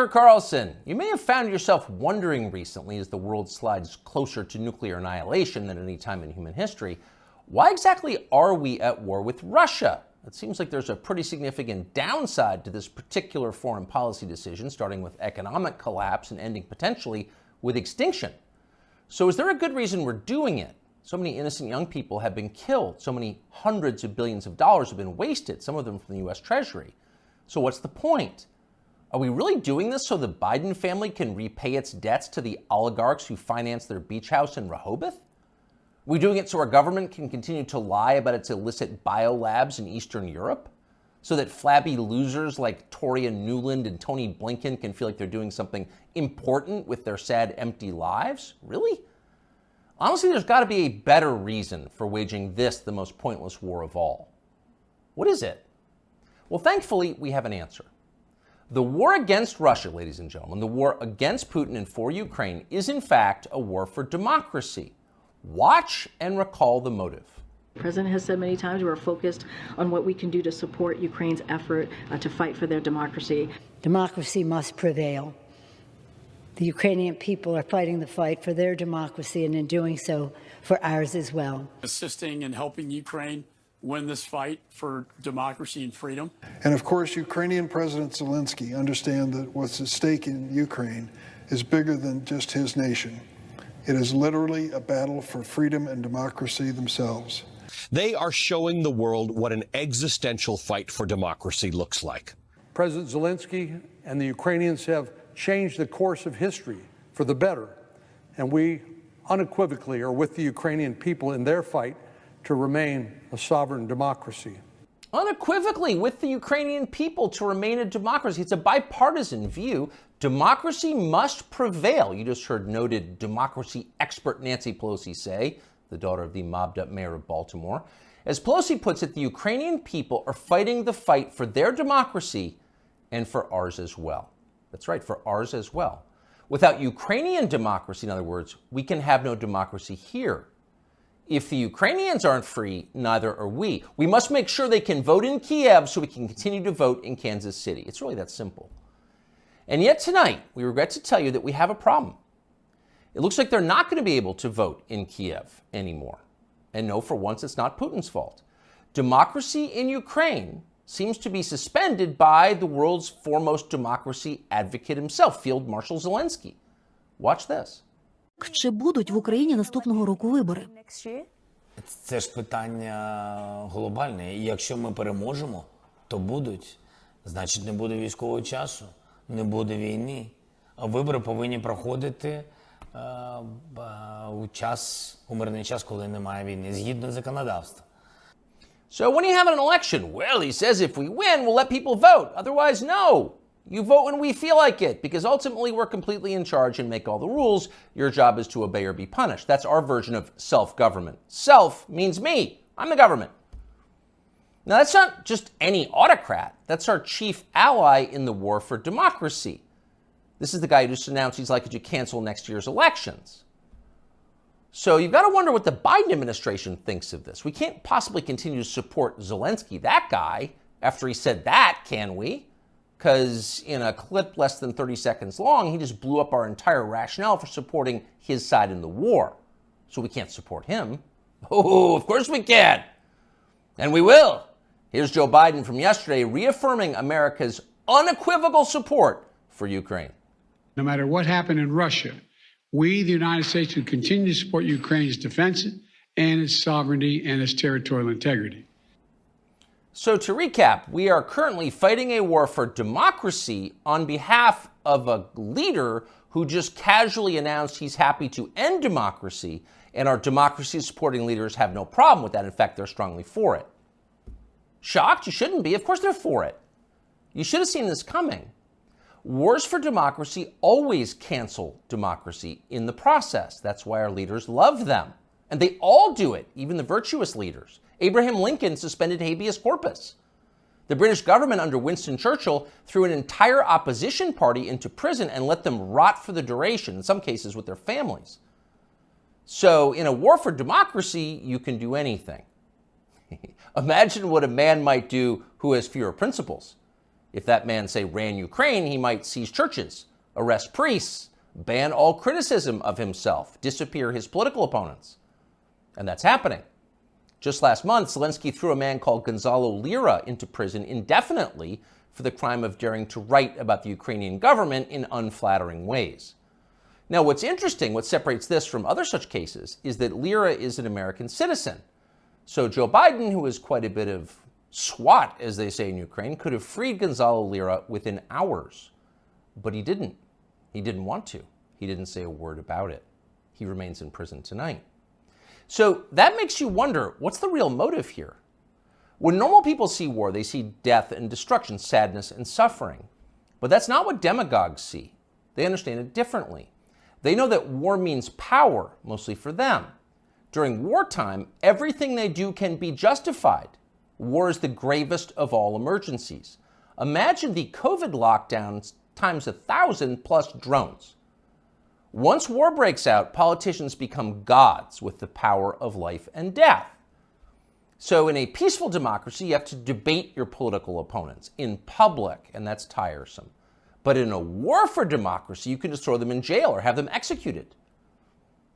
Tucker Carlson. You may have found yourself wondering recently, as the world slides closer to nuclear annihilation than any time in human history, why exactly are we at war with Russia? It seems like there's a pretty significant downside to this particular foreign policy decision, starting with economic collapse and ending potentially with extinction. So is there a good reason we're doing it? So many innocent young people have been killed. So many hundreds of billions of dollars have been wasted, some of them from the U.S. Treasury. So what's the point? Are we really doing this so the Biden family can repay its debts to the oligarchs who finance their beach house in Rehoboth? Are we doing it so our government can continue to lie about its illicit biolabs in Eastern Europe? So that flabby losers like Toria Nuland and Tony Blinken can feel like they're doing something important with their sad, empty lives? Really? Honestly, there's got to be a better reason for waging this, the most pointless war of all. What is it? Well, thankfully, we have an answer. The war against Russia, ladies and gentlemen, the war against Putin and for Ukraine is in fact a war for democracy. Watch and recall the motive. The President has said many times we're focused on what we can do to support Ukraine's effort to fight for their democracy. Democracy must prevail. The Ukrainian people are fighting the fight for their democracy, and in doing so, for ours as well. Assisting and helping Ukraine win this fight for democracy and freedom. And of course, Ukrainian President Zelensky understands that what's at stake in Ukraine is bigger than just his nation. It is literally a battle for freedom and democracy themselves. They are showing the world what an existential fight for democracy looks like. President Zelensky and the Ukrainians have changed the course of history for the better, and we unequivocally are with the Ukrainian people in their fight to remain a sovereign democracy. Unequivocally with the Ukrainian people to remain a democracy. It's a bipartisan view. Democracy must prevail. You just heard noted democracy expert Nancy Pelosi say, the daughter of the mobbed-up mayor of Baltimore. As Pelosi puts it, the Ukrainian people are fighting the fight for their democracy and for ours as well. That's right, for ours as well. Without Ukrainian democracy, in other words, we can have no democracy here. If the Ukrainians aren't free, neither are we. We must make sure they can vote in Kiev so we can continue to vote in Kansas City. It's really that simple. And yet tonight, we regret to tell you that we have a problem. It looks like they're not going to be able to vote in Kiev anymore. And no, for once, it's not Putin's fault. Democracy in Ukraine seems to be suspended by the world's foremost democracy advocate himself, Field Marshal Zelensky. Watch this. Чи будуть в Україні наступного року вибори? Це ж питання глобальне. І якщо ми переможемо, то будуть. Значить, не буде військового часу, не буде війни. А вибори повинні проходити у мирний час, коли немає війни, згідно законодавства. So when you have an election, well, he says if we win, we'll let people vote. Otherwise, no. You vote when we feel like it, because ultimately we're completely in charge and make all the rules. Your job is to obey or be punished. That's our version of self-government. Self means me. I'm the government. Now, that's not just any autocrat. That's our chief ally in the war for democracy. This is the guy who just announced he's likely to cancel next year's elections. So you've got to wonder what the Biden administration thinks of this. We can't possibly continue to support Zelensky, that guy, after he said that, can we? Because in a clip less than 30 seconds long, he just blew up our entire rationale for supporting his side in the war. So we can't support him. Oh, of course we can. And we will. Here's Joe Biden from yesterday reaffirming America's unequivocal support for Ukraine. No matter what happened in Russia, we, the United States, will continue to support Ukraine's defense and its sovereignty and its territorial integrity. So to recap, we are currently fighting a war for democracy on behalf of a leader who just casually announced he's happy to end democracy, and our democracy-supporting leaders have no problem with that. In fact, they're strongly for it. Shocked? You shouldn't be. Of course they're for it. You should have seen this coming. Wars for democracy always cancel democracy in the process. That's why our leaders love them. And they all do it, even the virtuous leaders. Abraham Lincoln suspended habeas corpus. The British government under Winston Churchill threw an entire opposition party into prison and let them rot for the duration, in some cases with their families. So in a war for democracy, you can do anything. Imagine what a man might do who has fewer principles. If that man, say, ran Ukraine, he might seize churches, arrest priests, ban all criticism of himself, disappear his political opponents. And that's happening. Just last month, Zelensky threw a man called Gonzalo Lira into prison indefinitely for the crime of daring to write about the Ukrainian government in unflattering ways. Now, what's interesting, what separates this from other such cases, is that Lira is an American citizen. So Joe Biden, who is quite a bit of SWAT, as they say in Ukraine, could have freed Gonzalo Lira within hours. But he didn't. He didn't want to. He didn't say a word about it. He remains in prison tonight. So that makes you wonder, what's the real motive here? When normal people see war, they see death and destruction, sadness and suffering. But that's not what demagogues see. They understand it differently. They know that war means power, mostly for them. During wartime, everything they do can be justified. War is the gravest of all emergencies. Imagine the COVID lockdowns times 1,000 plus drones. Once war breaks out, politicians become gods with the power of life and death. So in a peaceful democracy, you have to debate your political opponents in public, and that's tiresome. But in a war for democracy, you can just throw them in jail or have them executed.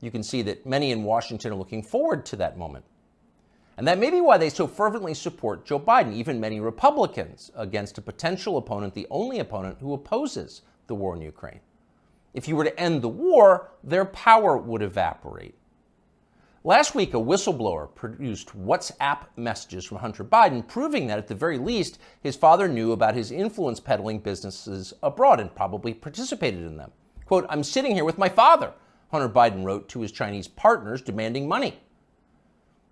You can see that many in Washington are looking forward to that moment. And that may be why they so fervently support Joe Biden, even many Republicans, against a potential opponent, the only opponent who opposes the war in Ukraine. If you were to end the war, their power would evaporate. Last week, a whistleblower produced WhatsApp messages from Hunter Biden proving that, at the very least, his father knew about his influence peddling businesses abroad and probably participated in them. Quote, "I'm sitting here with my father," Hunter Biden wrote to his Chinese partners demanding money.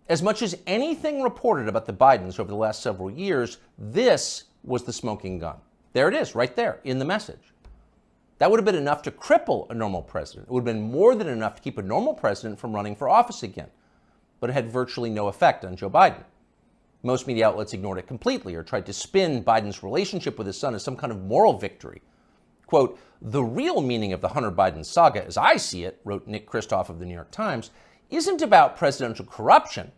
As much as anything reported about the Bidens over the last several years, this was the smoking gun. There it is, right there, in the message. That would have been enough to cripple a normal president. It would have been more than enough to keep a normal president from running for office again. But it had virtually no effect on Joe Biden. Most media outlets ignored it completely or tried to spin Biden's relationship with his son as some kind of moral victory. Quote, "The real meaning of the Hunter Biden saga, as I see it," wrote Nick Kristof of the New York Times, "isn't about presidential corruption,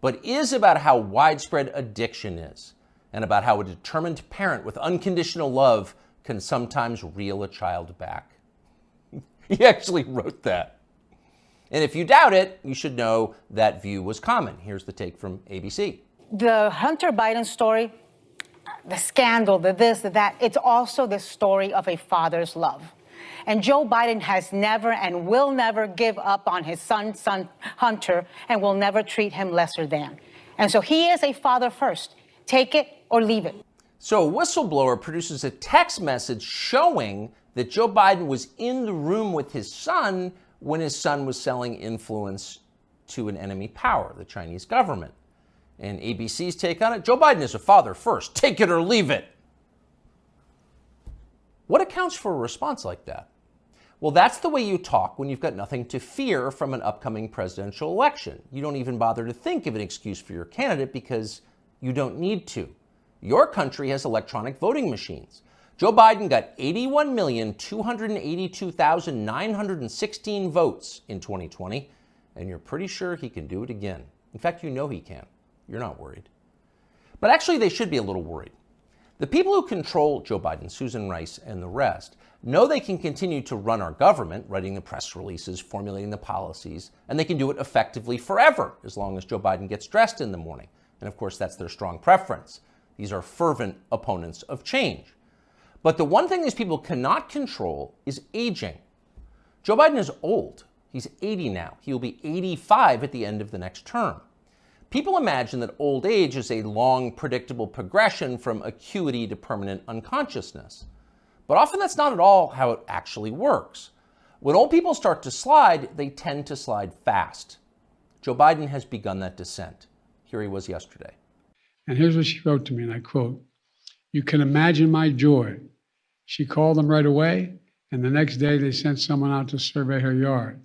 but is about how widespread addiction is, and about how a determined parent with unconditional love can sometimes reel a child back." He actually wrote that. And if you doubt it, you should know that view was common. Here's the take from ABC. The Hunter Biden story, the scandal, the this, the that, it's also the story of a father's love. And Joe Biden has never and will never give up on his son Hunter, and will never treat him lesser than. And so he is a father first. Take it or leave it. So a whistleblower produces a text message showing that Joe Biden was in the room with his son when his son was selling influence to an enemy power, the Chinese government. And ABC's take on it, Joe Biden is a father first. Take it or leave it. What accounts for a response like that? Well, that's the way you talk when you've got nothing to fear from an upcoming presidential election. You don't even bother to think of an excuse for your candidate because you don't need to. Your country has electronic voting machines. Joe Biden got 81,282,916 votes in 2020, and you're pretty sure he can do it again. In fact, you know he can. You're not worried. But actually, they should be a little worried. The people who control Joe Biden, Susan Rice, and the rest, know they can continue to run our government, writing the press releases, formulating the policies, and they can do it effectively forever, as long as Joe Biden gets dressed in the morning. And of course, that's their strong preference. These are fervent opponents of change. But the one thing these people cannot control is aging. Joe Biden is old. He's 80 now. He will be 85 at the end of the next term. People imagine that old age is a long, predictable progression from acuity to permanent unconsciousness. But often that's not at all how it actually works. When old people start to slide, they tend to slide fast. Joe Biden has begun that descent. Here he was yesterday. And here's what she wrote to me, and I quote, "You can imagine my joy. She called them right away, and the next day they sent someone out to survey her yard.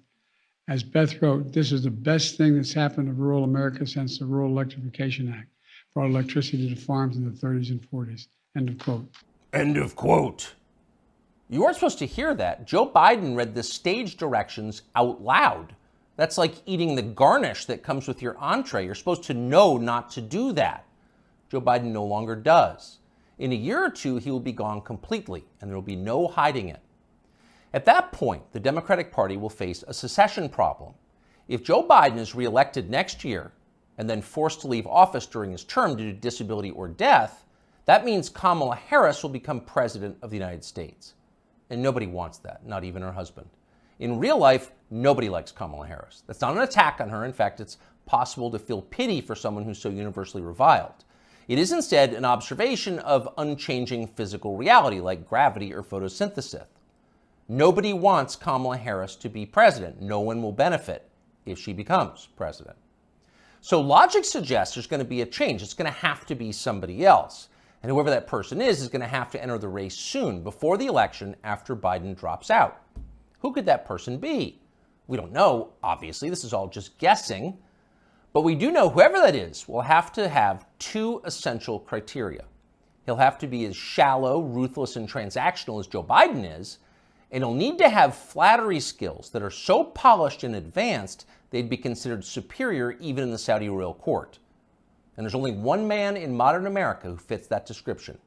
As Beth wrote, this is the best thing that's happened to rural America since the Rural Electrification Act brought electricity to farms in the 30s and 40s. End of quote." End of quote. You weren't supposed to hear that. Joe Biden read the stage directions out loud. That's like eating the garnish that comes with your entree. You're supposed to know not to do that. Joe Biden no longer does. In a year or two, he will be gone completely, and there will be no hiding it. At that point, the Democratic Party will face a secession problem. If Joe Biden is reelected next year and then forced to leave office during his term due to disability or death, that means Kamala Harris will become president of the United States. And nobody wants that, not even her husband. In real life, nobody likes Kamala Harris. That's not an attack on her. In fact, it's possible to feel pity for someone who's so universally reviled. It is instead an observation of unchanging physical reality like gravity or photosynthesis. Nobody wants Kamala Harris to be president. No one will benefit if she becomes president. So logic suggests there's going to be a change. It's going to have to be somebody else. And whoever that person is going to have to enter the race soon, before the election, after Biden drops out. Who could that person be? We don't know, obviously. This is all just guessing. But we do know whoever that is will have to have two essential criteria. He'll have to be as shallow, ruthless, and transactional as Joe Biden is, and he'll need to have flattery skills that are so polished and advanced they'd be considered superior even in the Saudi royal court. And there's only one man in modern America who fits that description: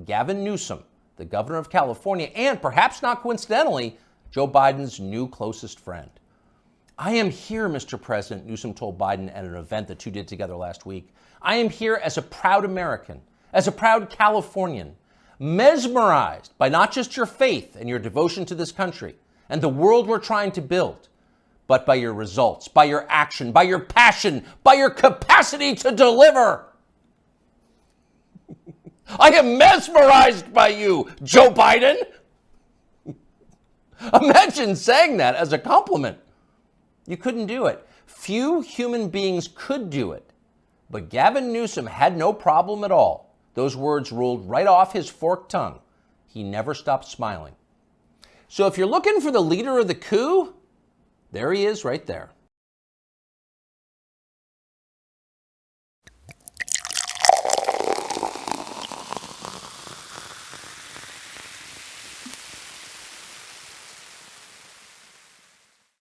Gavin Newsom, the governor of California, and perhaps not coincidentally, Joe Biden's new closest friend. I am here, Mr. President, Newsom told Biden at an event the two did together last week. I am here as a proud American, as a proud Californian, mesmerized by not just your faith and your devotion to this country and the world we're trying to build, but by your results, by your action, by your passion, by your capacity to deliver. I am mesmerized by you, Joe Biden. Imagine saying that as a compliment. You couldn't do it. Few human beings could do it. But Gavin Newsom had no problem at all. Those words rolled right off his forked tongue. He never stopped smiling. So if you're looking for the leader of the coup, there he is right there.